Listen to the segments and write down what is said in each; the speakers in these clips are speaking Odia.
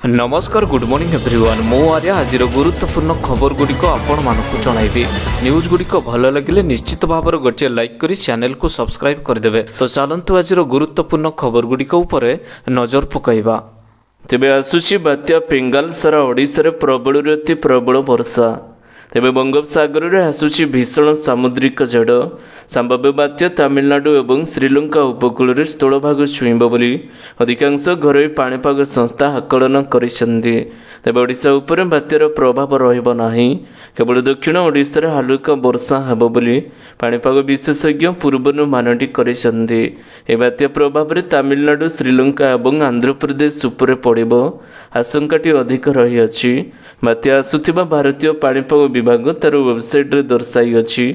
नमस्कार गुड मॉर्निंग एवरीवन मो आर्य आज गुरुत्वपूर्ण खबर गुड़िक आपण मानक जनइबी न्यूज गुड़िक भल लगे निश्चित भाव गोटे लाइक करी चैनल को सब्सक्राइब करदे। तो चलतु आज गुरुत्वपूर्ण खबर गुड़िक नजर पकईवा। तेबे आसुची बात्या पेंगाल सारा ओडिशा प्रबल अति प्रबल वर्षा। तेबे बंगोपसागर में आसुची भीषण सामुद्रिक झड़ संभाव्य बात्या तमिलनाडु और श्रीलंका उपकूल में स्थलभाग छुईब बोली अधिकांश घरोई पाणीपाग संस्था आकलन करिसेंती। तेबे ओडिशा उपरे बात्यार प्रभाव रहिबो नाही, केवल दक्षिण ओडिशा हालुका वर्षा हेबो बोली पाणीपाग विशेषज्ञ पूर्वानुमानटी करिसेंती। ए बात्या प्रभाव में तमिलनाडु श्रीलंका और आंध्र प्रदेश उपरे पड़िबो आशंकाटी अधिक रही अछि। बात्या आसुथिबा भारतीय पाणीपाग विभाग तार वेबसाइट रे दर्शाई अछि।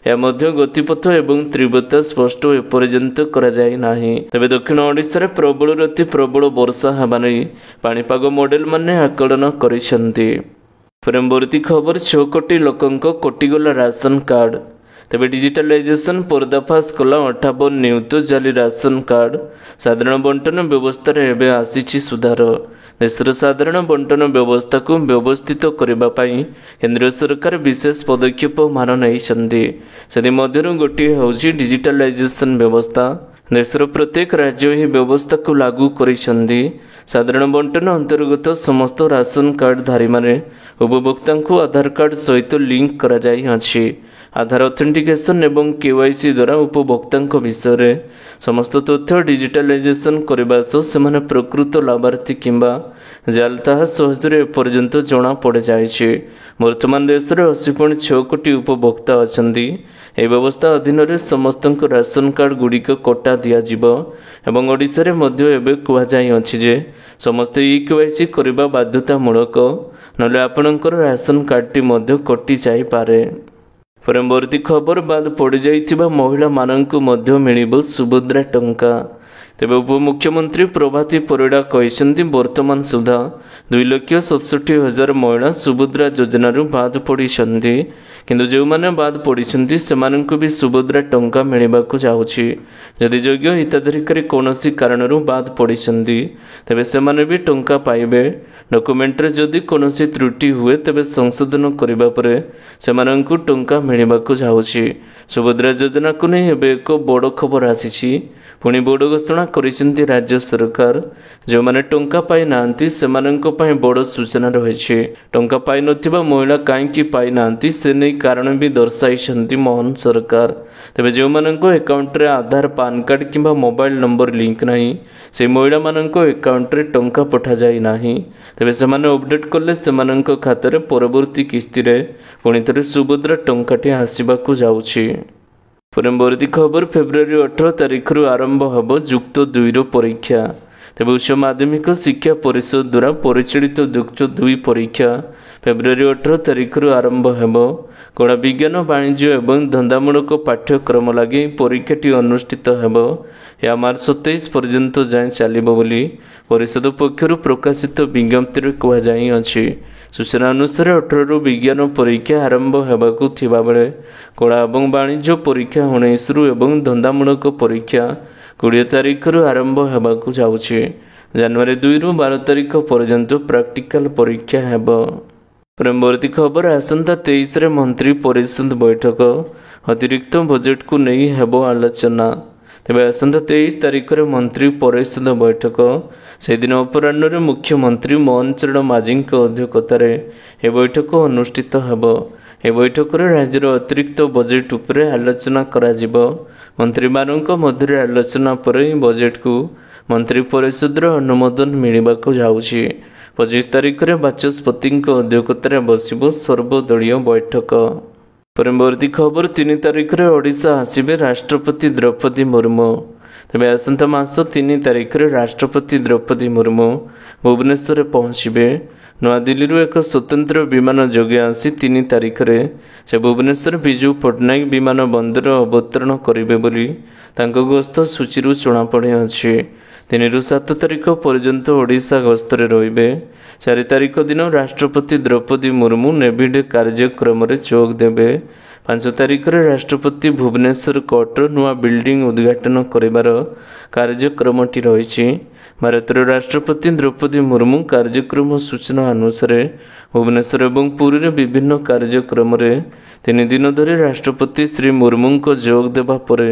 या मध्य गतिपथ एवं तीव्रता स्पष्ट एपर्यंत करा जाय नाही। तबे दक्षिण ओडिशा प्रबल अति प्रबल वर्षा हेबा नै पाणीपाग मॉडल माने आकलन करिसेंती। परवर्ती खबर 6 कोटी लोकंक कोटिगला राशन कार्ड। तेबे डिजिटलाइजेशन पर्दाफाश कला 58 नियुत जाली राशन कार्ड साधारण बंटन व्यवस्था एवं आसी सुधार। देशर साधारण बंटन व्यवस्था को व्यवस्थित करने केंद्र सरकार विशेष पदक्षेप मान नहीं गोटे हूँ डिजिटलाइजेशन व्यवस्था। देशर प्रत्येक राज्य यह व्यवस्था को लागू कर साधारण बंटन अंतर्गत समस्त राशन कार्डधारी माने उपभोक्ता को आधार कार्ड सहित लिंक करा जाई अछि। आधार ऑथेंटिकेशन एवं केवाईसी द्वारा उपभोक्ता विषय में समस्त तथ्य डिजिटलाइजेशन करने सह से प्रकृत लाभार्थी किंबा जाल ताहा सहजरे एपर्यंत जना पड़ जाए। वर्तमान देश में 80.6 कोटी उपभोक्ता अछंती। ए व्यवस्था अधीन समस्त राशन कार्ड गुड़िक कटा दिज्व एवं ओडिशा रे मध्य एबे कुहाଯାଇ अछि जे समस्त केवाईसी करबा बाध्यतामूलक नले आपणकर राशन कार्डटी मध्य कटि जाई पारे। परवर्ती खबर बाद पड़ जाइथिबा महिला माननकु मध्य मिलिबो सुभद्रा टंका। तेबे उपमुख्यमंत्री प्रभाती परिड़ा कहते वर्तमान सुधा 2,67,000 महिला सुभद्रा योजन बाद पड़ी किंतु जो मैंने बाद पड़ी से भी सुभद्रा टंका मिलवाक जाऊँगी। जदि योग्य हिताधिकारी कौन कारण बाद पड़ी तेबे से भी टंका पाइबे। डॉक्यूमेंट जदि कौन त्रुटि हुए तेबे संशोधन करने पर से टंका मिलवाक जाऊँगी। सुभद्रा योजना को नहीं एबे एक बड़ खबर आसी पुणी बड़ घोषणा करिसेंती राज्य सरकार। जो माने टंका पाई नांती सेमानंको पय बड़ सूचना रहिछि। टंका पाई नथिबा महिला काईकि पाई नांती से नै कारण भी दर्शाइछंती मोहन सरकार। तेबे जो मानंको अकाउंट रे आधार पान कार्ड किंबा मोबाइल नंबर लिंक नाही से महिला मानंको अकाउंट रे टंका पठा जाई नाही। तेबे सेमाने अपडेट करले सेमानंको खाता रे परवर्ती किस्ती रे पुणी थरे सुभद्रा टंकाटी आसीबाकू जाउछि। परवर्ती खबर फेब्रुआरी 18 तारिख आरंभ होब जुक्त 2 परीक्षा। तेबे उच्च माध्यमिक शिक्षा परिषद द्वारा परिचालित जुक्त 2 परीक्षा फेब्रुआरी 18 तारिख आरंभ होब। कला विज्ञान वाणिज्य एवं धंदामूलक पाठ्यक्रम लगी परीक्षाटी अनुष्ठित होब। यह मार्च 27 पर्यंत जाए चलिबो बोली परिषद पक्षर प्रकाशित विज्ञप्ति कहुई अछि। सूचना अनुसार 18 रु विज्ञान परीक्षा आरंभ होबाकू थिबा बेले कला एवं वाणिज्य परीक्षा 19 रु एवं धंदामूलक परीक्षा 20 तारिख आरंभ होबाकू जाउछि। जनवरी 2 रु 12 तारिख पर्यंत प्रैक्टिकल परीक्षा हेब। परवर्ती खबर आसंता 23 रे मंत्री परिषद बैठक अतिरिक्त बजेट को नहीं हेब आलोचना। तेबे आसंता 23 तारिख रे मंत्री परिषद बैठक से दिन अपराह्न रे मुख्यमंत्री मोहन चरण माझी अध्यक्षतार ए बैठक अनुष्ठित हेब। ए बैठक रे राज्यर अतिरिक्त बजेट उपरे आलोचना करा जिवो। मंत्री मानक मध्य आलोचना पर बजेट को मंत्री परिषद अनुमोदन मिलवाक जाउछि। 25 तारिख रे बाचस्पति अध्यक्षतार बसिबो सर्वदलीय बैठक। परवर्ती खबर 3 तारिख रे ओडिशा आसिबे राष्ट्रपति द्रौपदी मुर्मू। तेबे आसंता मास 3 तारिख रे राष्ट्रपति द्रौपदी मुर्मू भुवनेश्वर पहुँचे। नवा दिल्ली एक स्वतंत्र विमान जोगे आसी 3 तारिख रे से भुवनेश्वर विजु पट्टनायक विमान बंदर अवतरण करेंगे बोली तांको गस्त सूची जनापड़े अच्छे। 3 रु 7 तारिख पर्यंत ओडिशा गस्तरे रहिबे। 4 तारिख दिन राष्ट्रपति द्रौपदी मुर्मू नेभिड कार्यक्रम रे जोग देबे। 5 तारिख रे राष्ट्रपति भुवनेश्वर कोर्टर नुआ बिल्डिंग उद्घाटन करिबार कार्यक्रमटी रहिछि। ଭାରତର ରାଷ୍ଟ୍ରପତି ଦ୍ରୌପଦୀ ମୁର୍ମୁ କାର୍ଯ୍ୟକ୍ରମ ସୂଚନା ଅନୁସାରେ ଭୁବନେଶ୍ୱର ଏବଂ ପୁରୀରେ ବିଭିନ୍ନ କାର୍ଯ୍ୟକ୍ରମରେ 3 ଦିନ ଧରି ରାଷ୍ଟ୍ରପତି ଶ୍ରୀ ମୁର୍ମୁଙ୍କ ଯୋଗ ଦେବା ପରେ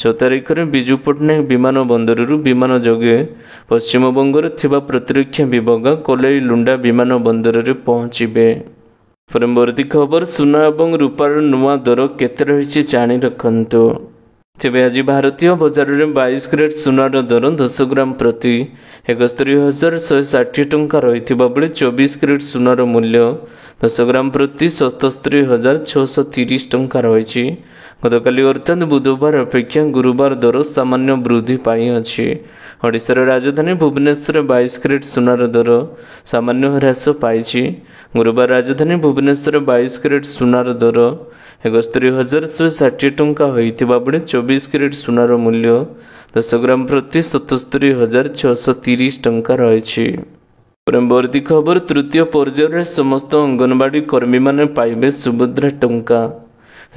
6 ତାରିଖରେ ବିଜୁ ପଟ୍ଟନାୟକ ବିମାନ ବନ୍ଦରରୁ ବିମାନ ଯୋଗେ ପଶ୍ଚିମବଙ୍ଗରେ ଥିବା ପ୍ରତିରକ୍ଷା ବିଭାଗ କୋଲାଇ ଲୁଣ୍ଡା ବିମାନ ବନ୍ଦରରେ ପହଞ୍ଚିବେ। ପରବର୍ତ୍ତୀ ଖବର ସୁନା ଏବଂ ରୂପାର ନୂଆ ଦର କେତେ ରହିଛି ଜାଣି ରଖନ୍ତୁ। ତେବେ ଆଜି ଭାରତୀୟ ବଜାରରେ 22 କ୍ୟାରେଟ୍ ସୁନାର ଦର 10 ଗ୍ରାମ ପ୍ରତି 71,160 ଟଙ୍କା ରହିଥିବା ବେଳେ 24 କ୍ୟାରେଟ୍ ସୁନାର ମୂଲ୍ୟ 10 ଗ୍ରାମ ପ୍ରତି 77,630 ଟଙ୍କା ରହିଛି। ଗତକାଲି ଅର୍ଥାତ୍ ବୁଧବାର ଅପେକ୍ଷା ଗୁରୁବାର ଦର ସାମାନ୍ୟ ବୃଦ୍ଧି ପାଇଅଛି। ଓଡ଼ିଶାର ରାଜଧାନୀ ଭୁବନେଶ୍ୱରରେ 22 କ୍ୟାରେଟ୍ ସୁନାର ଦର ସାମାନ୍ୟ ହ୍ରାସ ପାଇଛି। ଗୁରୁବାର ରାଜଧାନୀ ଭୁବନେଶ୍ୱରରେ 22 କ୍ୟାରେଟ୍ ସୁନାର ଦର 71,160 ଟଙ୍କା ହୋଇଥିବା ବେଳେ 24 କ୍ୟାରେଟ୍ ସୁନାର ମୂଲ୍ୟ 10 ଗ୍ରାମ ପ୍ରତି 77,630 ଟଙ୍କା ରହିଛି। ପରବର୍ତ୍ତୀ ଖବର ତୃତୀୟ ପର୍ଯ୍ୟାୟରେ ସମସ୍ତ ଅଙ୍ଗନବାଡ଼ି କର୍ମୀମାନେ ପାଇବେ ସୁଭଦ୍ରା ଟଙ୍କା।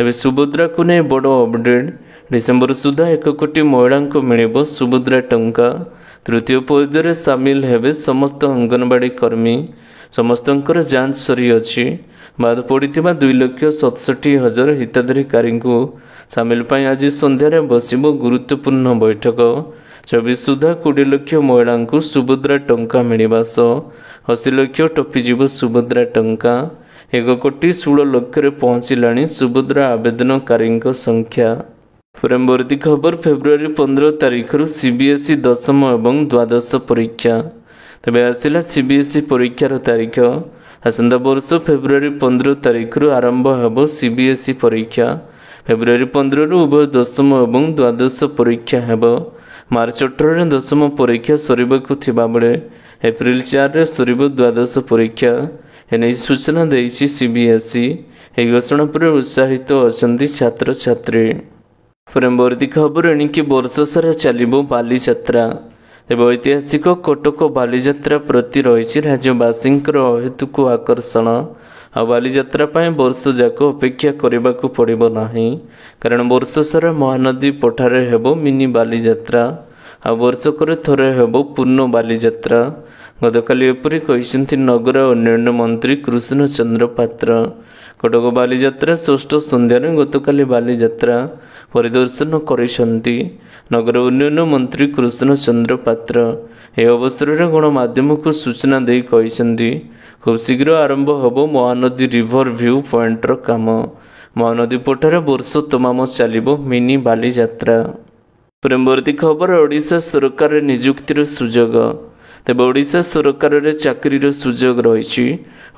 ଏବେ ସୁଭଦ୍ରାକୁ ନେଇ ବଡ଼ ଅପଡେଟ୍। ଡିସେମ୍ବର ସୁଦ୍ଧା 1 କୋଟି ମହିଳାଙ୍କୁ ମିଳିବ ସୁଭଦ୍ରା ଟଙ୍କା। ତୃତୀୟ ପର୍ଯ୍ୟାୟରେ ସାମିଲ ହେବେ ସମସ୍ତ ଅଙ୍ଗନବାଡ଼ି କର୍ମୀ। ସମସ୍ତଙ୍କର ଯାଞ୍ଚ ସରିଅଛି। ବାଦ ପଡ଼ିଥିବା 2,67,000 ହିତାଧିକାରୀଙ୍କୁ ସାମିଲ ପାଇଁ ଆଜି ସନ୍ଧ୍ୟାରେ ବସିବ ଗୁରୁତ୍ୱପୂର୍ଣ୍ଣ ବୈଠକ। 24 ସୁଦ୍ଧା 20 ଲକ୍ଷ ମହିଳାଙ୍କୁ ସୁଭଦ୍ରା ଟଙ୍କା ମିଳିବା ସହ 80 ଲକ୍ଷ ଟପିଯିବ ସୁଭଦ୍ରା ଟଙ୍କା। 1 କୋଟି 16 ଲକ୍ଷରେ ପହଞ୍ଚିଲାଣି ସୁଭଦ୍ରା ଆବେଦନକାରୀଙ୍କ ସଂଖ୍ୟା। ପରବର୍ତ୍ତୀ ଖବର ଫେବୃଆରୀ 15 ତାରିଖରୁ CBSE ଦଶମ ଏବଂ ଦ୍ୱାଦଶ ପରୀକ୍ଷା। ତେବେ ଆସିଲା CBSE ପରୀକ୍ଷାର ତାରିଖ। ଆସନ୍ତା ବର୍ଷ ଫେବୃଆରୀ 15 ତାରିଖରୁ ଆରମ୍ଭ ହେବ CBSE ପରୀକ୍ଷା। ଫେବୃଆରୀ 15ରୁ ଉଭୟ ଦଶମ ଏବଂ ଦ୍ୱାଦଶ ପରୀକ୍ଷା ହେବ। ମାର୍ଚ୍ଚ 18ରେ ଦଶମ ପରୀକ୍ଷା ସରିବାକୁ ଥିବାବେଳେ ଏପ୍ରିଲ 4ରେ ସରିବ ଦ୍ୱାଦଶ ପରୀକ୍ଷା। ଏନେଇ ସୂଚନା ଦେଇଛି CBSE। ଏହି ଘୋଷଣା ପରେ ଉତ୍ସାହିତ ଅଛନ୍ତି ଛାତ୍ରଛାତ୍ରୀ। ପରବର୍ତ୍ତୀ ଖବର ଏଣିକି ବର୍ଷ ସାରା ଚାଲିବ ବାଲିଯାତ୍ରା। ତେବେ ଐତିହାସିକ କଟକ ବାଲିଯାତ୍ରା ପ୍ରତି ରହିଛି ରାଜ୍ୟବାସୀଙ୍କର ଅହେତୁକ ଆକର୍ଷଣ। ଆଉ ବାଲିଯାତ୍ରା ପାଇଁ ବର୍ଷ ଯାକ ଅପେକ୍ଷା କରିବାକୁ ପଡ଼ିବ ନାହିଁ, କାରଣ ବର୍ଷ ସାରା ମହାନଦୀ ପଠାରେ ହେବ ମିନି ବାଲିଯାତ୍ରା। ଆଉ ବର୍ଷକରେ ଥରେ ହେବ ପୂର୍ଣ୍ଣ ବାଲିଯାତ୍ରା। ଗତକାଲି ଏପରି କହିଛନ୍ତି ନଗର ଉନ୍ନୟନ ମନ୍ତ୍ରୀ କୃଷ୍ଣଚନ୍ଦ୍ର ପାତ୍ର। କଟକ ବାଲିଯାତ୍ରା ଷଷ୍ଠ ସନ୍ଧ୍ୟାରେ ଗତକାଲି ବାଲିଯାତ୍ରା ପରିଦର୍ଶନ କରିଛନ୍ତି ନଗର ଉନ୍ନୟନ ମନ୍ତ୍ରୀ କୃଷ୍ଣଚନ୍ଦ୍ର ପାତ୍ର। ଏହି ଅବସରରେ ଗଣମାଧ୍ୟମକୁ ସୂଚନା ଦେଇ କହିଛନ୍ତି, ଖୁବ୍ ଶୀଘ୍ର ଆରମ୍ଭ ହେବ ମହାନଦୀ ରିଭର ଭ୍ୟୁ ପଏଣ୍ଟର କାମ। ମହାନଦୀ ପଠାରେ ବର୍ଷ ତମାମ ଚାଲିବ ମିନି ବାଲିଯାତ୍ରା। ପରବର୍ତ୍ତୀ ଖବର ଓଡ଼ିଶା ସରକାରରେ ନିଯୁକ୍ତିର ସୁଯୋଗ। ତେବେ ଓଡ଼ିଶା ସରକାରରେ ଚାକିରିର ସୁଯୋଗ ରହିଛି।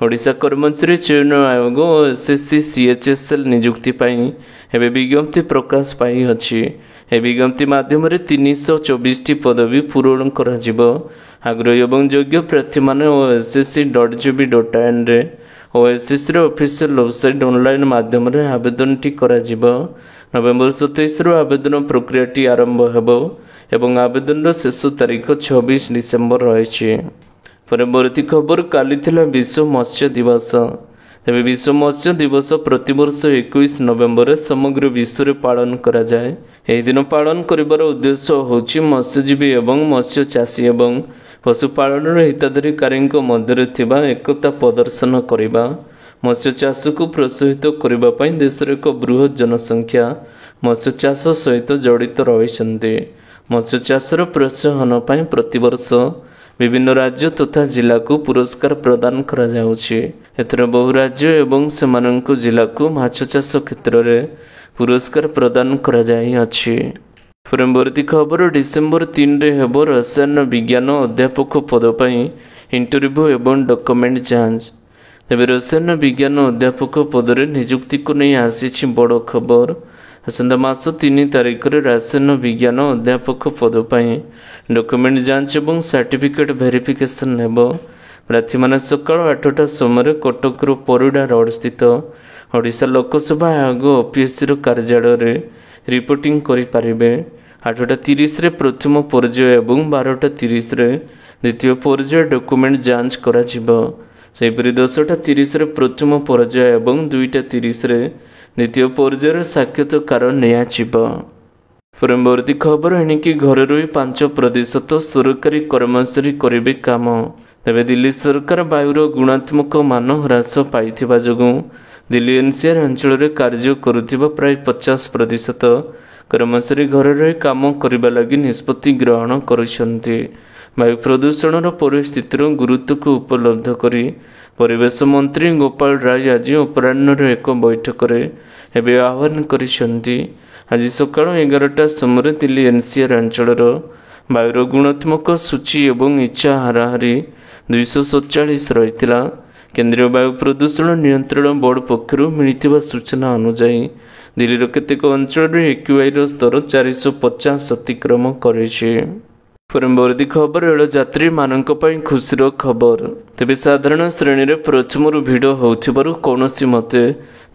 ଓଡ଼ିଶା କର୍ମଚାରୀ ଚୟନ ଆୟୋଗ ଓ SSC CHSL ନିଯୁକ୍ତି ପାଇଁ ଏବେ ବିଜ୍ଞପ୍ତି ପ୍ରକାଶ ପାଇଅଛି। ଏହି ବିଜ୍ଞପ୍ତି ମାଧ୍ୟମରେ 324ଟି ପଦବୀ ପୂରଣ କରାଯିବ। ଆଗ୍ରହୀ ଏବଂ ଯୋଗ୍ୟ ପ୍ରାର୍ଥୀମାନେ OSSC.gov.inରେ ଓ SSCର ଅଫିସିଆଲ ୱେବସାଇଟ୍ ଅନଲାଇନ୍ ମାଧ୍ୟମରେ ଆବେଦନଟି କରାଯିବ। ନଭେମ୍ବର 27ରୁ ଆବେଦନ ପ୍ରକ୍ରିୟାଟି ଆରମ୍ଭ ହେବ ଏବଂ ଆବେଦନର ଶେଷ ତାରିଖ 26 ଡିସେମ୍ବର ରହିଛି। ପରବର୍ତ୍ତୀ ଖବର କାଲି ଥିଲା ବିଶ୍ୱ ମତ୍ସ୍ୟ ଦିବସ। ତେବେ ବିଶ୍ୱ ମତ୍ସ୍ୟ ଦିବସ ପ୍ରତିବର୍ଷ 21 ନଭେମ୍ବରରେ ସମଗ୍ର ବିଶ୍ୱରେ ପାଳନ କରାଯାଏ। ଏହି ଦିନ ପାଳନ କରିବାର ଉଦ୍ଦେଶ୍ୟ ହେଉଛି ମତ୍ସ୍ୟଜୀବୀ ଏବଂ ମତ୍ସ୍ୟ ଚାଷୀ ଏବଂ ପଶୁପାଳନର ହିତାଧିକାରୀଙ୍କ ମଧ୍ୟରେ ଥିବା ଏକତା ପ୍ରଦର୍ଶନ କରିବା। ମତ୍ସ୍ୟ ଚାଷକୁ ପ୍ରୋତ୍ସାହିତ କରିବା ପାଇଁ ଦେଶର ଏକ ବୃହତ ଜନସଂଖ୍ୟା ମତ୍ସ୍ୟ ଚାଷ ସହିତ ଜଡ଼ିତ ରହିଛନ୍ତି। ମତ୍ସ୍ୟ ଚାଷର ପ୍ରୋତ୍ସାହନ ପାଇଁ ପ୍ରତିବର୍ଷ ବିଭିନ୍ନ ରାଜ୍ୟ ତଥା ଜିଲ୍ଲାକୁ ପୁରସ୍କାର ପ୍ରଦାନ କରାଯାଉଛି। ଏଥର ବହୁ ରାଜ୍ୟ ଏବଂ ସେମାନଙ୍କ ଜିଲ୍ଲାକୁ ମାଛ ଚାଷ କ୍ଷେତ୍ରରେ ପୁରସ୍କାର ପ୍ରଦାନ କରାଯାଇଅଛି। ପରବର୍ତ୍ତୀ ଖବର ଡିସେମ୍ବର 3ରେ ହେବ ରସାୟନ ବିଜ୍ଞାନ ଅଧ୍ୟାପକ ପଦ ପାଇଁ ଇଣ୍ଟରଭ୍ୟୁ ଏବଂ ଡକୁମେଣ୍ଟ ଯାଞ୍ଚ। ତେବେ ରସାୟନ ବିଜ୍ଞାନ ଅଧ୍ୟାପକ ପଦରେ ନିଯୁକ୍ତିକୁ ନେଇ ଆସିଛି ବଡ଼ ଖବର। ଆସନ୍ତା ମାସ 3 ତାରିଖରେ ରସାୟନ ବିଜ୍ଞାନ ଅଧ୍ୟାପକ ପଦ ପାଇଁ ଡକୁମେଣ୍ଟ ଯାଞ୍ଚ ଏବଂ ସାର୍ଟିଫିକେଟ୍ ଭେରିଫିକେସନ୍ ହେବ। ପ୍ରାର୍ଥୀମାନେ ସକାଳ 8ଟା ସମୟରେ କଟକର ପରିଡ଼ା ରୋଡ଼ ସ୍ଥିତ ଓଡ଼ିଶା ଲୋକସେବା ଆୟୋଗ OPSCର କାର୍ଯ୍ୟାଳୟରେ ରିପୋର୍ଟିଂ କରିପାରିବେ। 8:30ରେ ପ୍ରଥମ ପର୍ଯ୍ୟାୟ ଏବଂ 12:30ରେ ଦ୍ୱିତୀୟ ପର୍ଯ୍ୟାୟ ଡକୁମେଣ୍ଟ ଯାଞ୍ଚ କରାଯିବ। ସେହିପରି 10:30ରେ ପ୍ରଥମ ପର୍ଯ୍ୟାୟ ଏବଂ 2:30ରେ ଦ୍ୱିତୀୟ ପର୍ଯ୍ୟାୟର ସାକ୍ଷାତକାର ନିଆଯିବ। ପରବର୍ତ୍ତୀ ଖବର ଏଣିକି ଘରେ ରହି 5% ସରକାରୀ କର୍ମଚାରୀ କରିବେ କାମ। ତେବେ ଦିଲ୍ଲୀ ସରକାର ବାୟୁର ଗୁଣାତ୍ମକ ମାନ ହ୍ରାସ ପାଇଥିବା ଯୋଗୁଁ ଦିଲ୍ଲୀ ଏନସିଆର ଅଞ୍ଚଳରେ କାର୍ଯ୍ୟ କରୁଥିବା ପ୍ରାୟ 50% କର୍ମଚାରୀ ଘରେ ରହି କାମ କରିବା ଲାଗି ନିଷ୍ପତ୍ତି ଗ୍ରହଣ କରିଛନ୍ତି। ବାୟୁ ପ୍ରଦୂଷଣର ପରିସ୍ଥିତିର ଗୁରୁତ୍ୱକୁ ଉପଲବ୍ଧ କରି ପରିବେଶ ମନ୍ତ୍ରୀ ଗୋପାଳ ରାୟ ଆଜି ଅପରାହ୍ନରେ ଏକ ବୈଠକରେ ଏବେ ଆହ୍ୱାନ କରିଛନ୍ତି। ଆଜି ସକାଳ 11ଟା ସମୟରେ ଦିଲ୍ଲୀ ଏନସିଆର ଅଞ୍ଚଳର ବାୟୁର ଗୁଣାତ୍ମକ ସୂଚୀ ଏବଂ ଇଚ୍ଛା ହାରାହାରି 247 ରହିଥିଲା। କେନ୍ଦ୍ରୀୟ ବାୟୁ ପ୍ରଦୂଷଣ ନିୟନ୍ତ୍ରଣ ବୋର୍ଡ ପକ୍ଷରୁ ମିଳିଥିବା ସୂଚନା ଅନୁଯାୟୀ ଦିଲ୍ଲୀର କେତେକ ଅଞ୍ଚଳରେ ଏକ୍ୟୁଆଇର ସ୍ତର 450 ଅତିକ୍ରମ କରିଛି। ପରବର୍ତ୍ତୀ ଖବର ରେଳ ଯାତ୍ରୀମାନଙ୍କ ପାଇଁ ଖୁସିର ଖବର। ତେବେ ସାଧାରଣ ଶ୍ରେଣୀରେ ପ୍ରଥମରୁ ଭିଡ଼ ହେଉଥିବାରୁ କୌଣସି ମତେ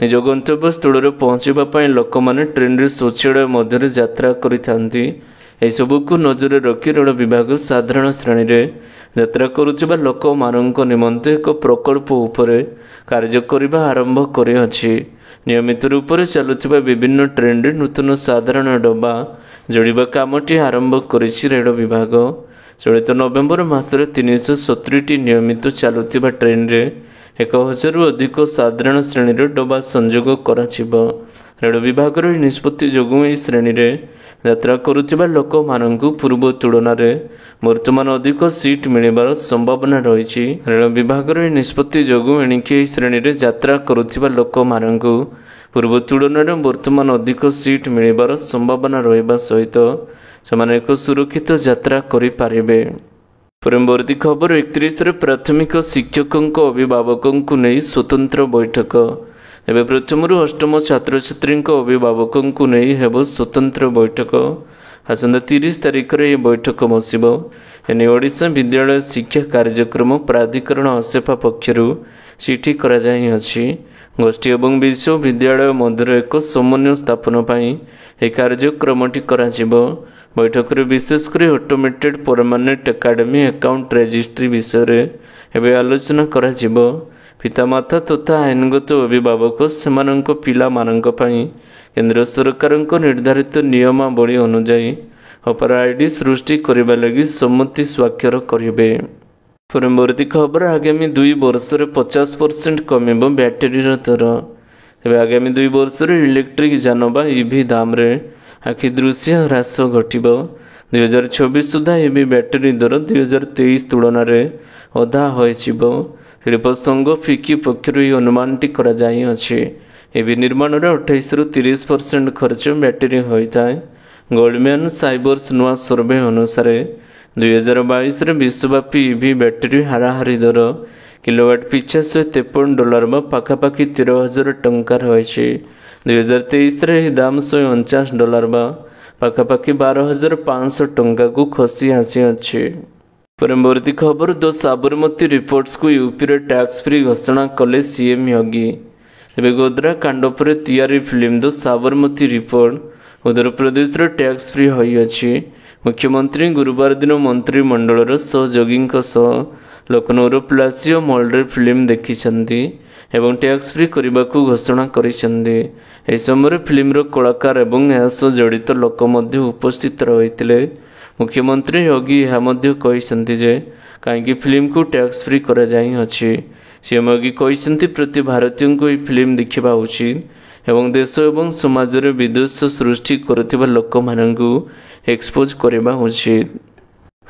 ନିଜ ଗନ୍ତବ୍ୟସ୍ଥଳରେ ପହଞ୍ଚିବା ପାଇଁ ଲୋକମାନେ ଟ୍ରେନ୍ରେ ଶୌଚାଳୟ ମଧ୍ୟରେ ଯାତ୍ରା କରିଥାନ୍ତି। ଏସବୁକୁ ନଜରରେ ରଖି ରେଳ ବିଭାଗ ସାଧାରଣ ଶ୍ରେଣୀରେ ଯାତ୍ରା କରୁଥିବା ଲୋକମାନଙ୍କ ନିମନ୍ତେ ଏକ ପ୍ରକଳ୍ପ ଉପରେ କାର୍ଯ୍ୟ କରିବା ଆରମ୍ଭ କରିଅଛି। ନିୟମିତ ରୂପରେ ଚାଲୁଥିବା ବିଭିନ୍ନ ଟ୍ରେନ୍ରେ ନୂତନ ସାଧାରଣ ଡବା ଯୋଡ଼ିବା କାମଟି ଆରମ୍ଭ କରିଛି ରେଳ ବିଭାଗ। ଚଳିତ ନଭେମ୍ବର ମାସରେ 370ଟି ନିୟମିତ ଚାଲୁଥିବା ଟ୍ରେନ୍ରେ 1000ରୁ ଅଧିକ ସାଧାରଣ ଶ୍ରେଣୀର ଡବା ସଂଯୋଗ କରାଯିବ। ରେଳ ବିଭାଗର ଏହି ନିଷ୍ପତ୍ତି ଯୋଗୁଁ ଏହି ଶ୍ରେଣୀରେ ଯାତ୍ରା କରୁଥିବା ଲୋକମାନଙ୍କୁ ପୂର୍ବ ତୁଳନାରେ ବର୍ତ୍ତମାନ ଅଧିକ ସିଟ୍ ମିଳିବାର ସମ୍ଭାବନା ରହିଛି। ରେଳ ବିଭାଗର ଏହି ନିଷ୍ପତ୍ତି ଯୋଗୁଁ ଏଣିକି ଏହି ଶ୍ରେଣୀରେ ଯାତ୍ରା କରୁଥିବା ଲୋକମାନଙ୍କୁ ପୂର୍ବ ତୁଳନାରେ ବର୍ତ୍ତମାନ ଅଧିକ ସିଟ୍ ମିଳିବାର ସମ୍ଭାବନା ରହିବା ସହିତ ସେମାନେ ଏକ ସୁରକ୍ଷିତ ଯାତ୍ରା କରିପାରିବେ। ପରବର୍ତ୍ତୀ ଖବର 31ରେ ପ୍ରାଥମିକ ଶିକ୍ଷକଙ୍କ ଅଭିଭାବକଙ୍କୁ ନେଇ ସ୍ୱତନ୍ତ୍ର ବୈଠକ। ଏବେ ପ୍ରଥମରୁ ଅଷ୍ଟମ ଛାତ୍ରଛାତ୍ରୀଙ୍କ ଅଭିଭାବକଙ୍କୁ ନେଇ ହେବ ସ୍ୱତନ୍ତ୍ର ବୈଠକ। ଆସନ୍ତା 30 ତାରିଖରେ ଏହି ବୈଠକ ବସିବ। ଏନେଇ ଓଡ଼ିଶା ବିଦ୍ୟାଳୟ ଶିକ୍ଷା କାର୍ଯ୍ୟକ୍ରମ ପ୍ରାଧିକରଣ ଅସେଫା ପକ୍ଷରୁ ଚିଠି କରାଯାଇଅଛି। ଗୋଷ୍ଠୀ ଏବଂ ବିଶ୍ୱବିଦ୍ୟାଳୟ ମଧ୍ୟରେ ଏକ ସମନ୍ୱୟ ସ୍ଥାପନ ପାଇଁ ଏହି କାର୍ଯ୍ୟକ୍ରମଟି କରାଯିବ। ବୈଠକରେ ବିଶେଷ କରି automated permanent academy account registry ବିଷୟରେ ଏବେ ଆଲୋଚନା କରାଯିବ। ପିତାମାତା ତଥା ଆଇନଗତ ଅଭିଭାବକ ସେମାନଙ୍କ ପିଲାମାନଙ୍କ ପାଇଁ କେନ୍ଦ୍ର ସରକାରଙ୍କ ନିର୍ଦ୍ଧାରିତ ନିୟମାବଳୀ ଅନୁଯାୟୀ ଅପର ଆଇଡି ସୃଷ୍ଟି କରିବା ଲାଗି ସମ୍ମତି ସ୍ୱାକ୍ଷର କରିବେ। ପରବର୍ତ୍ତୀ ଖବର ଆଗାମୀ 2 ବର୍ଷରେ 50% କମିବ ବ୍ୟାଟେରୀର ଦର। ତେବେ ଆଗାମୀ 2 ବର୍ଷରେ ଇଲେକ୍ଟ୍ରିକ୍ ଯାନ ବା ଇଭି ଦାମରେ ଆଖିଦୃଶିଆ ହ୍ରାସ ଘଟିବ। 2026 ସୁଦ୍ଧା ଇଭି ବ୍ୟାଟେରୀ ଦର 2023 ତୁଳନାରେ ଅଧା ହୋଇଯିବ। ଶିଳ୍ପ ସଂଘ ଫିକି ପକ୍ଷରୁ ଏହି ଅନୁମାନଟି କରାଯାଇଅଛି। ଇଭି ନିର୍ମାଣରେ 28ରୁ 30% ଖର୍ଚ୍ଚ ବ୍ୟାଟେରୀ ହୋଇଥାଏ। ଗୋଲ୍ଡମ୍ୟାନ୍ ସାଇବର୍ସ ନୂଆ ସର୍ଭେ ଅନୁସାରେ 2022ରେ ବିଶ୍ୱବ୍ୟାପୀ ଇଭି ବ୍ୟାଟେରୀ ହାରାହାରି ଦର କିଲୋୱାଟ୍ ପିଛା $153 ବା ପାଖାପାଖି 13,000 ଟଙ୍କା ରହିଛି। 2023ରେ ଏହି ଦାମ $149 ବା ପାଖାପାଖି 12,500 ଟଙ୍କାକୁ ଖସି ଆସିଅଛି। ପରବର୍ତ୍ତୀ ଖବର ଦ ସାବରମତୀ ରିପୋର୍ଟସକୁ ୟୁପିରେ ଟ୍ୟାକ୍ସ ଫ୍ରି ଘୋଷଣା କଲେ ସିଏମ୍ ୟୋଗୀ। ତେବେ ଗୋଦ୍ରା କାଣ୍ଡ ପରେ ତିଆରି ଫିଲ୍ମ ଦ ସାବରମତୀ ରିପୋର୍ଟ ଉତ୍ତରପ୍ରଦେଶର ଟ୍ୟାକ୍ସ ଫ୍ରି ହୋଇଅଛି। ମୁଖ୍ୟମନ୍ତ୍ରୀ ଗୁରୁବାର ଦିନ ମନ୍ତ୍ରିମଣ୍ଡଳର ସହଯୋଗୀଙ୍କ ସହ ଲକ୍ଷ୍ନୌର ପ୍ଲାସିଓ ମଲ୍ରେ ଫିଲ୍ମ ଦେଖିଛନ୍ତି ଏବଂ ଟ୍ୟାକ୍ସ ଫ୍ରି କରିବାକୁ ଘୋଷଣା କରିଛନ୍ତି। ଏହି ସମୟରେ ଫିଲ୍ମର କଳାକାର ଏବଂ ଏହା ସହ ଜଡ଼ିତ ଲୋକ ମଧ୍ୟ ଉପସ୍ଥିତ ରହିଥିଲେ। ମୁଖ୍ୟମନ୍ତ୍ରୀ ୟୋଗୀ ଏହା ମଧ୍ୟ କହିଛନ୍ତି ଯେ କାହିଁକି ଫିଲ୍ମକୁ ଟ୍ୟାକ୍ସ ଫ୍ରି କରାଯାଇଅଛି। ସିଏମ୍ ୟୋଗୀ କହିଛନ୍ତି ପ୍ରତି ଭାରତୀୟଙ୍କୁ ଏହି ଫିଲ୍ମ ଦେଖିବା ଉଚିତ ଏବଂ ଦେଶ ଏବଂ ସମାଜରେ ବିଦ୍ୱେଷ ସୃଷ୍ଟି କରୁଥିବା ଲୋକମାନଙ୍କୁ ଏକ୍ସପୋଜ କରିବା ଉଚିତ।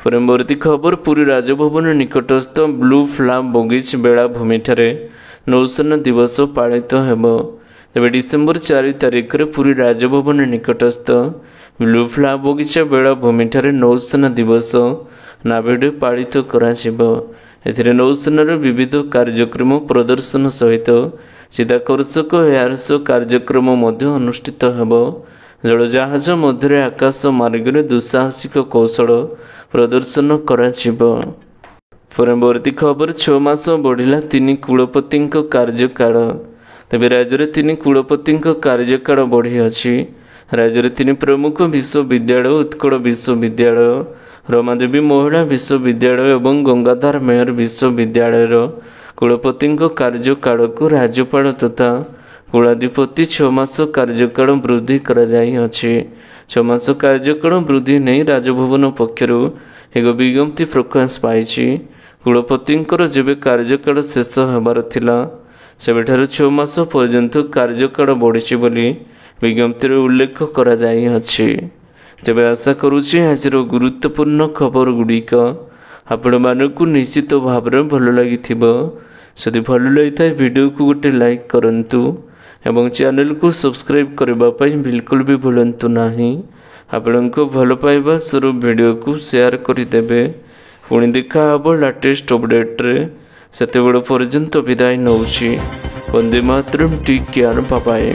ପରବର୍ତ୍ତୀ ଖବର ପୁରୀ ରାଜଭବନ ନିକଟସ୍ଥ ବ୍ଲୁ ଫ୍ଲାଗ ବଗିଚ ବେଳାଭୂମିଠାରେ ନୌସେନା ଦିବସ ପାଳିତ ହେବ। ତେବେ ଡିସେମ୍ବର 4 ତାରିଖରେ ପୁରୀ ରାଜଭବନ ନିକଟସ୍ଥ ବ୍ଲୁ ଫ୍ଲାଗ ବଗିଚା ବେଳାଭୂମିଠାରେ ନୌସେନା ଦିବସ ନାଭିଡେ ପାଳିତ କରାଯିବ। ଏଥିରେ ନୌସେନାର ବିବିଧ କାର୍ଯ୍ୟକ୍ରମ ପ୍ରଦର୍ଶନ ସହିତ ଚିତ୍ତାକର୍ଷକ ଏୟାର ଶୋ କାର୍ଯ୍ୟକ୍ରମ ମଧ୍ୟ ଅନୁଷ୍ଠିତ ହେବ। ଜଳଜାହାଜ ମଧ୍ୟରେ ଆକାଶ ମାର୍ଗରେ ଦୁଃସାହସିକ କୌଶଳ ପ୍ରଦର୍ଶନ କରାଯିବ। ପରବର୍ତ୍ତୀ ଖବର 6 ମାସ ବଢ଼ିଲା 3 କୁଳପତିଙ୍କ କାର୍ଯ୍ୟକାଳ। ତେବେ ରାଜ୍ୟରେ 3 କୁଳପତିଙ୍କ କାର୍ଯ୍ୟକାଳ ବଢ଼ିଅଛି। ରାଜ୍ୟରେ 3 ପ୍ରମୁଖ ବିଶ୍ୱବିଦ୍ୟାଳୟ ଉତ୍କଳ ବିଶ୍ୱବିଦ୍ୟାଳୟ, ରମାଦେବୀ ମହିଳା ବିଶ୍ୱବିଦ୍ୟାଳୟ ଏବଂ ଗଙ୍ଗାଧର ମେହର ବିଶ୍ୱବିଦ୍ୟାଳୟର କୁଳପତିଙ୍କ କାର୍ଯ୍ୟକାଳକୁ ରାଜ୍ୟପାଳ ତଥା କୁଳାଧିପତି 6 ମାସ କାର୍ଯ୍ୟକାଳ ବୃଦ୍ଧି କରାଯାଇଅଛି। 6 ମାସ କାର୍ଯ୍ୟକାଳ ବୃଦ୍ଧି ନେଇ ରାଜଭବନ ପକ୍ଷରୁ ଏକ ବିଜ୍ଞପ୍ତି ପ୍ରକାଶ ପାଇଛି। କୁଳପତିଙ୍କର ଯେବେ କାର୍ଯ୍ୟକାଳ ଶେଷ ହେବାର ଥିଲା ସେବେଠାରୁ 6 ମାସ ପର୍ଯ୍ୟନ୍ତ କାର୍ଯ୍ୟକାଳ ବଢ଼ିଛି ବୋଲି ବିଜ୍ଞପ୍ତିରେ ଉଲ୍ଲେଖ କରାଯାଇଅଛି। ତେବେ ଆଶା କରୁଛି ଆଜିର ଗୁରୁତ୍ୱପୂର୍ଣ୍ଣ ଖବର ଗୁଡ଼ିକ ଆପଣମାନଙ୍କୁ ନିଶ୍ଚିତ ଭାବରେ ଭଲ ଲାଗିଥିବ। ଯଦି ଭଲ ଲାଗିଥାଏ ଭିଡ଼ିଓକୁ ଗୋଟେ ଲାଇକ୍ କରନ୍ତୁ ଏବଂ ଚ୍ୟାନେଲକୁ ସବସ୍କ୍ରାଇବ୍ କରିବା ପାଇଁ ବିଲକୁଲ ବି ଭୁଲନ୍ତୁ ନାହିଁ। ଆପଣଙ୍କ ଭଲ ପାଇବା ସ୍ୱରୂପ ଭିଡ଼ିଓକୁ ସେୟାର କରିଦେବେ। ପୁଣି ଦେଖା ହେବ ଲାଟେଷ୍ଟ ଅପଡେଟ୍ରେ। ସେତେବେଳେ ପର୍ଯ୍ୟନ୍ତ ବିଦାୟ ନେଉଛି। ବନ୍ଦେ ମାତରମ୍, ଟେକ୍ କେୟାର, ବାଏ ବାଏ।